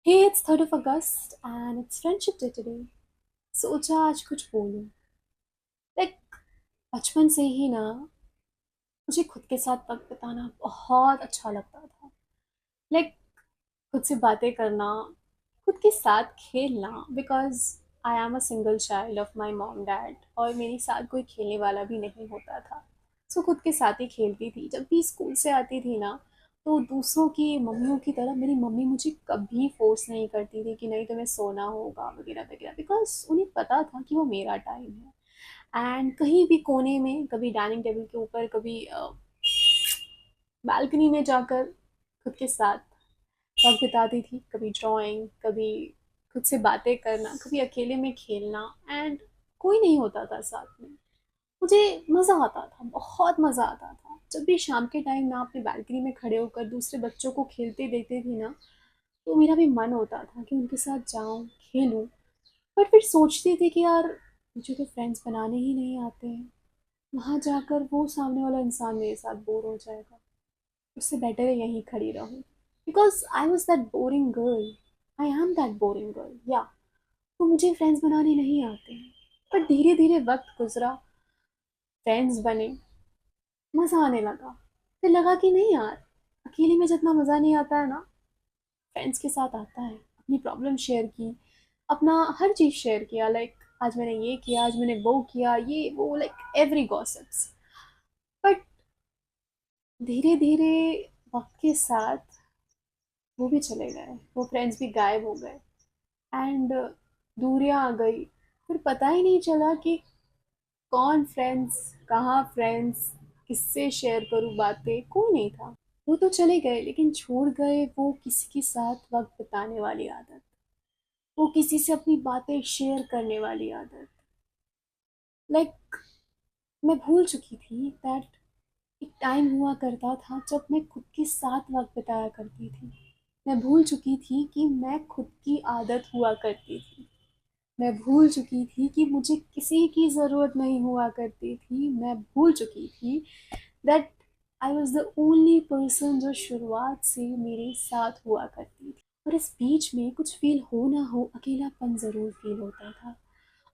Hey, it's 3rd of August and it's Friendship Day today. सोचा आज कुछ बोलूं। लाइक बचपन से ही ना मुझे खुद के साथ वक्त बिताना बहुत अच्छा लगता था। लाइक खुद से बातें करना, खुद के साथ खेलना, because I am a single child of my mom dad और मेरे साथ कोई खेलने वाला भी नहीं होता था। सो खुद के साथ ही खेलती थी। जब भी स्कूल से आती थी ना, तो दूसरों की मम्मियों की तरह मेरी मम्मी मुझे कभी फोर्स नहीं करती थी कि नहीं तुम्हें सोना होगा वगैरह वगैरह, बिकॉज उन्हें पता था कि वो मेरा टाइम है। एंड कहीं भी कोने में, कभी डाइनिंग टेबल के ऊपर, कभी बालकनी में जाकर खुद के साथ वक्त बिताती थी। कभी ड्राइंग, कभी खुद से बातें करना, कभी अकेले में खेलना। एंड कोई नहीं होता था साथ में। मुझे मज़ा आता था, बहुत मज़ा आता था। जब भी शाम के टाइम मैं अपनी बालकनी में खड़े होकर दूसरे बच्चों को खेलते देखती थी ना, तो मेरा भी मन होता था कि उनके साथ जाऊं, खेलूं। पर फिर सोचती थी कि यार मुझे तो फ्रेंड्स बनाने ही नहीं आते हैं। वहाँ जाकर वो सामने वाला इंसान मेरे साथ बोर हो जाएगा। उससे बेटर है यहीं खड़ी रहूं। Because I was that boring girl. I am that boring girl, या। तो मुझे फ्रेंड्स बनाने नहीं आते हैं। पर धीरे धीरे वक्त गुजरा, फ्रेंड्स बने, मज़ा आने लगा। फिर लगा कि नहीं यार, अकेले में जितना मज़ा नहीं आता है ना, फ्रेंड्स के साथ आता है। अपनी प्रॉब्लम शेयर की, अपना हर चीज़ शेयर किया। लाइक आज मैंने ये किया, आज मैंने वो किया, ये वो, लाइक एवरी गॉसिप्स। बट धीरे धीरे वक्त के साथ वो भी चले गए, वो फ्रेंड्स भी गायब हो गए। एंड दूरियां आ गई। फिर पता ही नहीं चला कि कौन फ्रेंड्स, कहाँ फ्रेंड्स, किससे शेयर करूँ बातें। कोई नहीं था। वो तो चले गए, लेकिन छोड़ गए वो किसी के साथ वक्त बिताने वाली आदत, वो किसी से अपनी बातें शेयर करने वाली आदत। लाइक मैं भूल चुकी थी दैट एक टाइम हुआ करता था जब मैं खुद के साथ वक्त बिताया करती थी। मैं भूल चुकी थी कि मैं खुद की आदत हुआ करती थी। मैं भूल चुकी थी कि मुझे किसी की ज़रूरत नहीं हुआ करती थी। मैं भूल चुकी थी that I was the only person जो शुरुआत से मेरे साथ हुआ करती थी। और इस बीच में कुछ फील हो ना हो, अकेलापन ज़रूर फील होता था।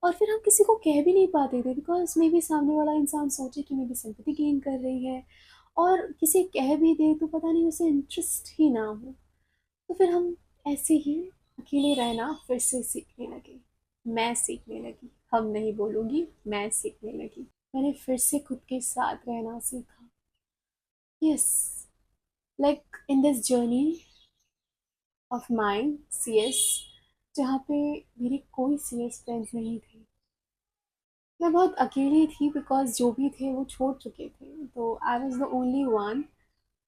और फिर हम किसी को कह भी नहीं पाते थे, बिकॉज मे बी सामने वाला इंसान सोचे कि मे बी सिंपैथी गेन कर रही है। और किसी कह भी दे तो पता नहीं उसे इंटरेस्ट ही ना हो। तो फिर हम ऐसे ही अकेले रहना फिर से सीखने लगे। मैं सीखने लगी, हम नहीं बोलूँगी, मैं सीखने लगी। मैंने फिर से खुद के साथ रहना सीखा। Yes, like in this journey of mind, CS, जहाँ पे मेरे कोई सीएस फ्रेंड्स नहीं थे। मैं बहुत अकेली थी, बिकॉज जो भी थे वो छोड़ चुके थे, तो I was the only one.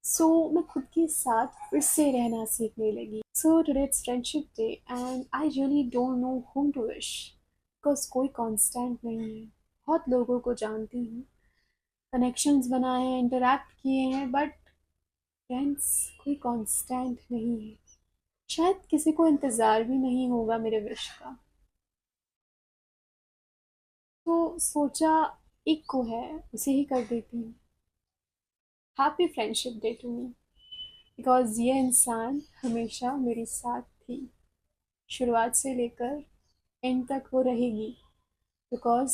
So मैं खुद के साथ फिर से रहना सीखने लगी। So today it's friendship day and I really don't know whom to wish, because कोई कांस्टेंट नहीं है। बहुत लोगों को जानती हूँ, कनेक्शंस बनाए हैं, इंटरेक्ट किए हैं, बट फ्रेंड्स कोई कांस्टेंट नहीं है। शायद किसी को इंतज़ार भी नहीं होगा मेरे विश का। तो सोचा एक को है, उसे ही कर देती हूँ। Happy friendship day to me, because ये इंसान हमेशा मेरे साथ थी, शुरुआत से लेकर एंड तक वो रहेगी। बिकॉज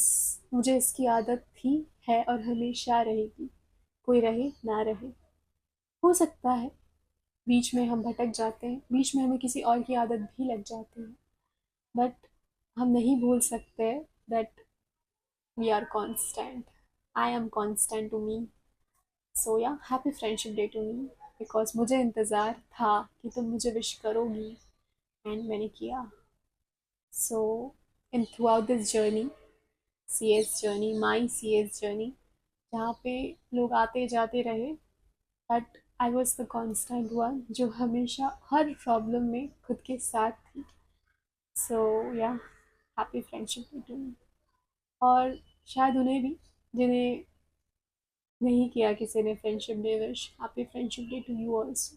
मुझे इसकी आदत थी, है और हमेशा रहेगी। कोई रहे ना रहे, हो सकता है बीच में हम भटक जाते हैं, बीच में हमें किसी और की आदत भी लग जाती है, बट हम नहीं भूल सकते that we are constant. I am constant to me. So yeah, happy friendship day to me, because मुझे इंतज़ार था कि तुम मुझे विश करोगी एंड मैंने किया। So in throughout this journey, C S journey, my C S journey, जहाँ पे लोग आते जाते रहे, but I was the constant one जो हमेशा हर प्रॉब्लम में खुद के साथ थी। So yeah, happy friendship day to me. और शायद उन्हें भी, जिन्हें नहीं किया किसी ने friendship day wish, happy friendship day to you also.